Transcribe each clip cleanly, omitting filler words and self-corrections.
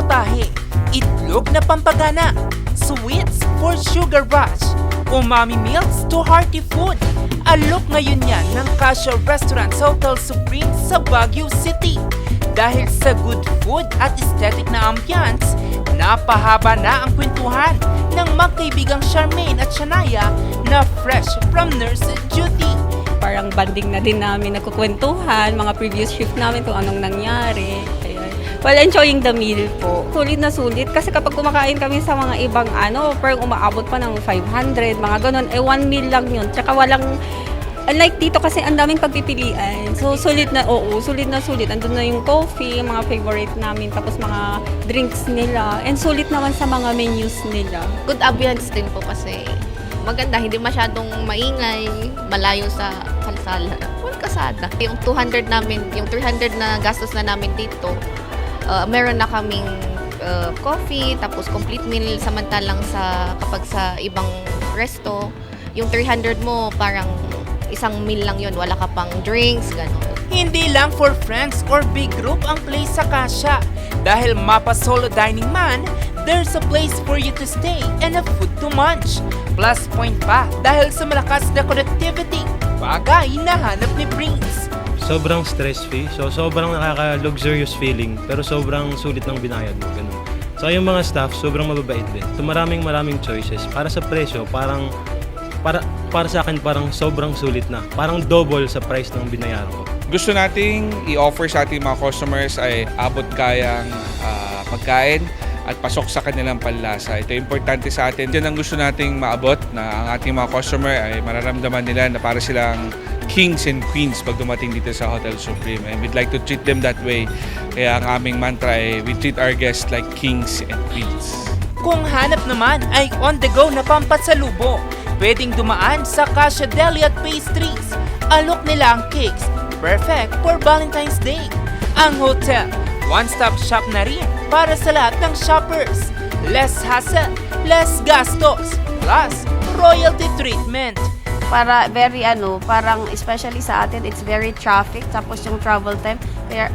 putahe, itlog na pampagana, sweets for sugar rush, umami meals to hearty food. Alok ngayon yan ng Kasha Restaurants Hotel Supreme sa Baguio City. Dahil sa good food at aesthetic na ambience, napahaba na ang kwentuhan ng magkaibigang Charmaine at Shania na fresh from nurse duty. Parang banding na din namin nagkukwentuhan, mga previous shift namin kung anong nangyari. Ayun. Well, enjoying the meal po. Sulit na sulit kasi kapag kumakain kami sa mga ibang parang umaabot pa ng 500, mga ganun. 1 meal lang yun. Tsaka walang, unlike dito kasi ang daming pagpipilian. So, sulit na sulit. Andun na yung coffee, mga favorite namin, tapos mga drinks nila. And sulit naman sa mga menus nila. Good ambience din po kasi maganda, hindi masyadong maingay, malayo sa kalsada. Kalsada. Yung 200 namin, yung 300 na gastos na namin dito, meron na kaming coffee, tapos complete meal, samantalang kapag sa ibang resto, yung 300 mo parang isang meal lang yun, wala ka pang drinks, gano'n. Hindi lang for friends or big group ang place sa Kasha. Dahil mapa solo dining man, there's a place for you to stay and a food to munch. Plus point pa dahil sa malakas na connectivity, bagay na hanap ni Prince. Sobrang stress-free, so sobrang nakaka-luxurious feeling, pero sobrang sulit ng binayad mo, ganun. So yung mga staff, sobrang mababait din. So maraming choices. Para sa presyo, para sa akin parang sobrang sulit na. Parang double sa price ng binayaran ko. Gusto nating i-offer sa ating mga customers ay abot kayang pagkain at pasok sa kanilang panlasa. Ito importante sa atin. Yan ang gusto nating maabot na ang ating mga customer ay mararamdaman nila na para silang kings and queens pag dumating dito sa Hotel Supreme. And we'd like to treat them that way. Kaya ang aming mantra ay we treat our guests like kings and queens. Kung hanap naman ay on-the-go na pampatsalubo, pwedeng dumaan sa Kasha Deli at Pastries. Alok nila ang cakes, perfect for Valentine's Day. Ang hotel, one-stop shop na rin para sa lahat ng shoppers. Less hassle, less gastos, plus royalty treatment. Para parang especially sa atin, it's very traffic, tapos yung travel time,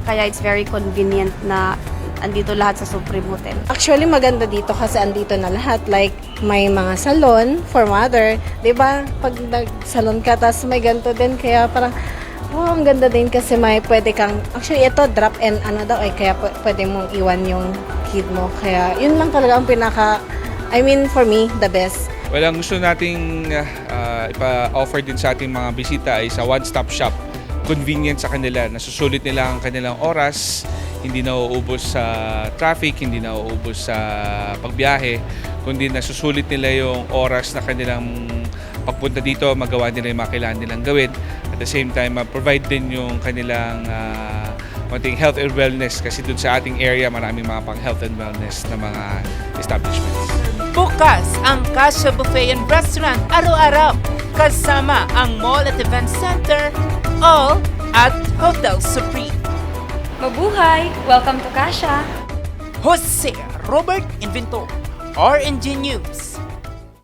kaya it's very convenient na andito lahat sa Supreme Hotel. Actually, maganda dito kasi andito na lahat. Like, may mga salon for mother. Diba? Pag nag-salon ka, tas may ganito din. Kaya parang, ang ganda din kasi may pwede kang, actually, ito, drop and kaya pwede mong iwan yung kid mo. Kaya, yun lang talaga ang for me, the best. Well, ang gusto nating ipa-offer din sa ating mga bisita ay sa one-stop shop. Convenient sa kanila, nasusulit nila ang kanilang oras, hindi nauubos sa traffic, hindi nauubos sa pagbiyahe, kundi nasusulit nila yung oras na kanilang pagpunta dito, magawa nila yung mga kailangan nilang gawin. At the same time, provide din yung kanilang konting health and wellness kasi dun sa ating area maraming mga pang health and wellness na mga establishments. Bukas ang Kasha Buffet and Restaurant araw-araw kasama ang Mall at Event Center, all at Hotel Supreme. Mabuhay! Welcome to Kasha! Jose Robert Inventor, RNG News.